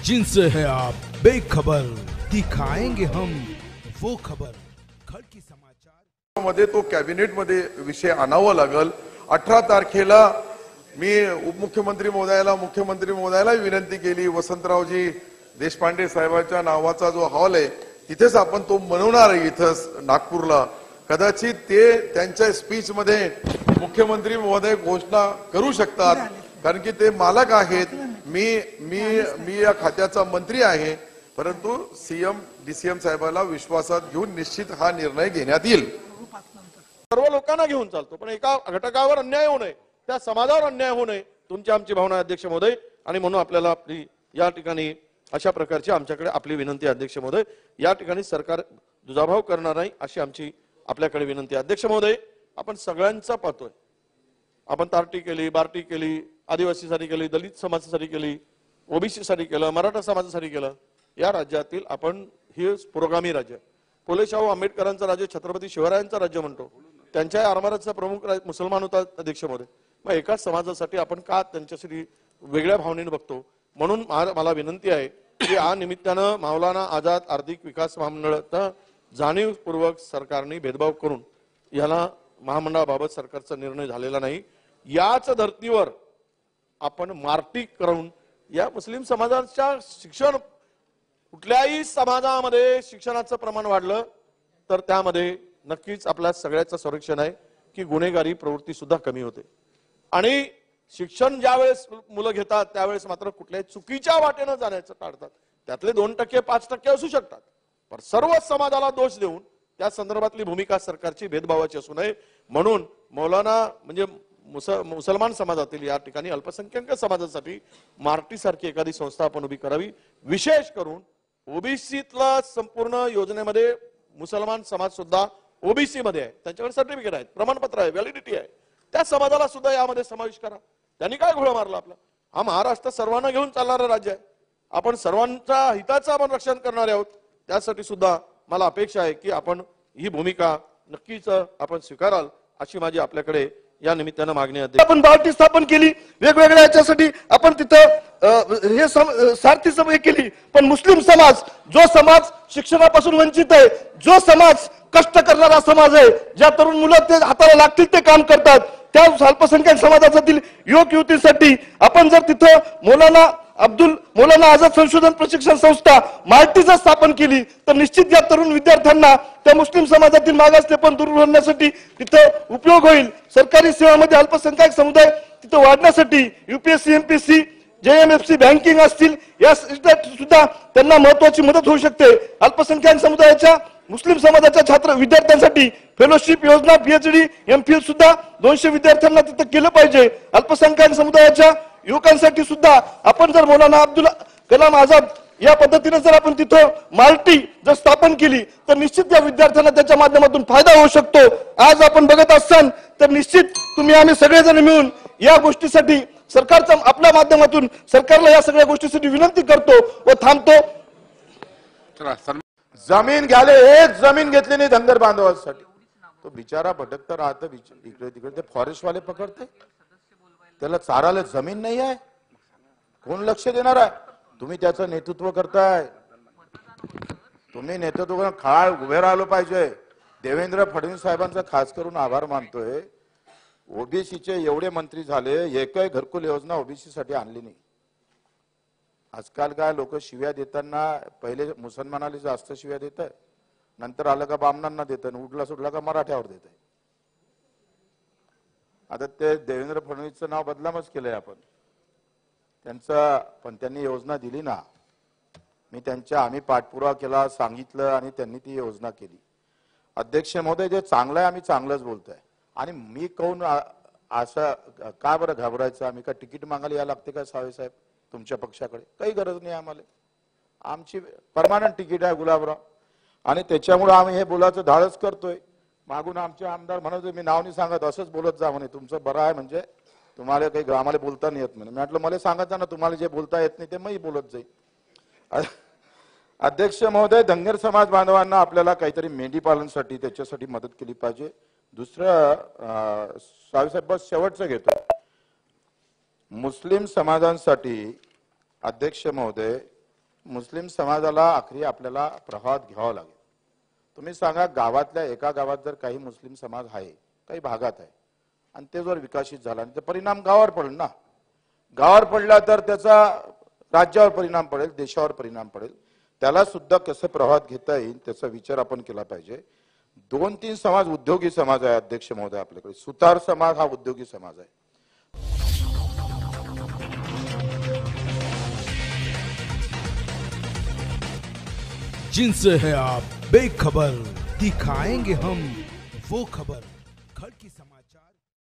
जिनसे है आप बेखबर, दिखाएंगे हम वो खबर। खडकी समाचार मध्ये तो कॅबिनेट मध्ये विषय आणावा लागल। 18 तारखेला मी उपमुख्यमंत्री महोदयाला मुख्यमंत्री महोदयाला विनंती केली, वसंतरावजी देशपांडे साहेबांच्या नावाचा जो हॉल आहे तिथेच आपण तो बनवणार आहे, इथंच नागपूरला। कदाचित ते त्यांच्या स्पीच मध्ये मुख्यमंत्री महोदय घोषणा करू शकतात, कारण की ते मालक आहेत। मी या खात्याचा मंत्री आहे, परंतु सीएम डीसीएम साहेबांना विश्वासात घेऊन निश्चित हा निर्णय घेण्यात येईल। सर्व लोकांना घेऊन चालतो, पण एका घटकावर अन्याय होऊ नये, त्या समाजावर अन्याय होऊ नये, तुमची आमची भावना अध्यक्ष महोदय। आणि म्हणून आपल्याला आपली या ठिकाणी अशा प्रकारची आमच्याकडे आपली विनंती अध्यक्ष महोदय, या ठिकाणी सरकार दुजाभाव करणार नाही अशी आमची आपल्याकडे विनंती अध्यक्ष महोदय। आपण सगळ्यांचा पाहतोय, आपण तार्टी केली, बार्टी केली, आदिवासीसाठी केली, दलित समाजासाठी केली, ओबीसी साठी केलं, मराठा समाजासाठी केलं। या राज्यातील आपण हे पुरोगामी राज्य, फुले शाहू आंबेडकरांचं राज्य, छत्रपती शिवरायांचं राज्य म्हणतो, त्यांच्या आरमाराचा प्रमुख मुसलमान होता अध्यक्ष महोदय। मग एकाच समाजासाठी आपण का त्यांच्यासाठी वेगळ्या भावनेने बघतो? म्हणून मला विनंती आहे की या निमित्तानं मौलाना आझाद आर्थिक विकास महामंडळाचा जाणीवपूर्वक सरकारने भेदभाव करून याला महामंडळाबाबत सरकारचा निर्णय झालेला नाही, याच धर्तीवर आपण मारटी करून या मुस्लिम समाजाच्या शिक्षण, कुठल्याही समाजामध्ये शिक्षणाचं प्रमाण वाढलं तर त्यामध्ये नक्कीच आपल्या सगळ्याचं संरक्षण आहे की गुन्हेगारी प्रवृत्ती सुद्धा कमी होते। आणि शिक्षण ज्यावेळेस मुलं घेतात त्यावेळेस मात्र कुठल्याही चुकीच्या वाटेनं जाण्याचं टाळतात। त्यातले 2% 5% असू शकतात, पण सर्व समाजाला दोष देऊन त्या संदर्भातली भूमिका सरकारची भेदभावाची असू नये। म्हणून मौलाना म्हणजे मुसलमान समाजातील या ठिकाणी अल्पसंख्याक समाजासाठी मार्टी सारखी एखादी संस्था आपण उभी करावी। विशेष करून ओबीसीतला संपूर्ण योजनेमध्ये मुसलमान समाज सुद्धा ओबीसी मध्ये आहे, त्यांच्याकडे सर्टिफिकेट आहेत, प्रमाणपत्र आहे, व्हॅलिडिटी आहे, त्या समाजाला सुद्धा यामध्ये समावेश करा। त्यांनी काय घोळा मारला आपला? हा महाराष्ट्र सर्वांना घेऊन चालणारा राज्य आहे, आपण सर्वांच्या हिताचं आपण रक्षण करणारे आहोत। त्यासाठी सुद्धा मला अपेक्षा आहे की आपण ही भूमिका नक्कीच आपण स्वीकाराल अशी माझी आपल्याकडे या निमित्तानं मागणी आहे। आपण बार्टी स्थापन केली, वेगवेगळ्या याच्यासाठी आपण तिथं हे सारथी सभा केली, पण मुस्लिम समाज, जो समाज शिक्षणापासून वंचित आहे, जो समाज कष्ट करणारा समाज आहे, ज्या तरुण मुलं ते हाताला लागतील ते काम करतात, त्या अल्पसंख्याक समाजातील युवक युवतींसाठी आपण जर तिथं मौलाना आझाद संशोधन प्रशिक्षण संस्था मार्टी जर स्थापन केली तर निश्चित या तरुण विद्यार्थ्यांना त्या मुस्लिम समाजातील मागासलेपण दूर होण्यासाठी तिथं उपयोग होईल। सरकारी सेवामध्ये अल्पसंख्याक समुदाय तिथं वाढण्यासाठी यूपीएससी, एमपीएससी, जेएमएफसी, बँकिंग असतील या सुद्धा त्यांना महत्वाची मदत होऊ शकते। अल्पसंख्याक समुदायाच्या मुस्लिम समाजाच्या छात्र विद्यार्थ्यांसाठी फेलोशिप योजना, पीएचडी, एमफिल सुद्धा 200 विद्यार्थ्यांना तिथं केलं पाहिजे। अल्पसंख्याक समुदायाच्या युवकांसाठी सुद्धा आपण जर मौलाना अब्दुल कलाम आझाद या पद्धतीने जर आपण तिथं मार्टी जर स्थापन केली तर निश्चित या विद्यार्थ्यांना त्याच्या माध्यमातून फायदा होऊ शकतो। आज आपण बघत असाल तर निश्चित तुम्ही आम्ही सगळेजण मिळून या गोष्टीसाठी सरकारच्या आपल्या माध्यमातून सरकारला या सगळ्या गोष्टीसाठी विनंती करतो व थांबतो। जमीन घ्याले, एक जमीन घेतली नाही धनगर बांधवांसाठी, तो बिचारा भटकता राहतं इकडे तिकडे, ते फॉरेस्ट वाले पकडते, त्याला चारायला जमीन नाही आहे, कोण लक्ष देणार आहे? तुम्ही त्याचं नेतृत्व करताय, तुम्ही नेतृत्व खाळ उभे राहिलो पाहिजे। देवेंद्र फडणवीस साहेबांचा खास करून आभार मानतोय, ओबीसीचे एवढे मंत्री झाले, एकही घरकुल योजना ओबीसी साठी आणली नाही। आजकाल काय लोक शिव्या देताना पहिले मुसलमानाला जास्त शिव्या देत आहे, नंतर आलं का बामणांना देत आहे, उडला सुटला का मराठ्यावर देत आहे। आता ते देवेंद्र फडणवीसचं नाव बदनामच केलंय आपण त्यांचा, पण त्यांनी योजना दिली ना, आम्ही पाठपुरावा केला, सांगितलं आणि त्यांनी ती योजना केली। अध्यक्ष महोदय, जे चांगलं आहे आम्ही चांगलंच बोलतोय, आणि मी कोण असं का बरं घाबरायचं? आम्ही का तिकीट मागायला यायला लागते का सावे साहेब तुमच्या पक्षाकडे? काही गरज नाही आम्हाला, आमची परमानंट तिकीट आहे गुलाबराव, आणि त्याच्यामुळे आम्ही हे बोलायचं धाडस करतोय। मागून आमचे आमदार म्हणत, मी नाव नाही सांगत, असंच बोलत जा म्हणे, तुमचं बरं आहे म्हणजे तुम्हाला काही आम्हाला बोलता नाही येत म्हणे। मी म्हटलं मला सांगत ना, तुम्हाला जे बोलता येत नाही ते मी बोलत जाईल। अध्यक्ष महोदय, धनगर समाज बांधवांना आपल्याला काहीतरी मेंढी पालनासाठी त्याच्यासाठी मदत केली पाहिजे। दुसरं साहेब बस शेवटचं घेतो, मुस्लिम समाजांसाठी अध्यक्ष महोदय मुस्लिम समाजाला आखरी आपल्याला प्रवाहात घ्यावं लागेल. तुम्ही सांगा, गावातल्या एका गावात जर काही मुस्लिम समाज आहे, काही भागात आहे, आणि ते जर विकसित झाला आणि त्याचा परिणाम गावावर पडेल ना. गावावर पडला तर त्याचा राज्यावर परिणाम पडेल, देशावर परिणाम पडेल. त्याला सुद्धा कसं प्रवाहात घेता येईल त्याचा विचार आपण केला पाहिजे. 2-3 समाज उद्योगी समाज आहे अध्यक्ष महोदय आपल्याकडे. सुतार समाज हा उद्योगी समाज आहे. जिनसे है आप बेखबर, दिखाएंगे हम वो खबर.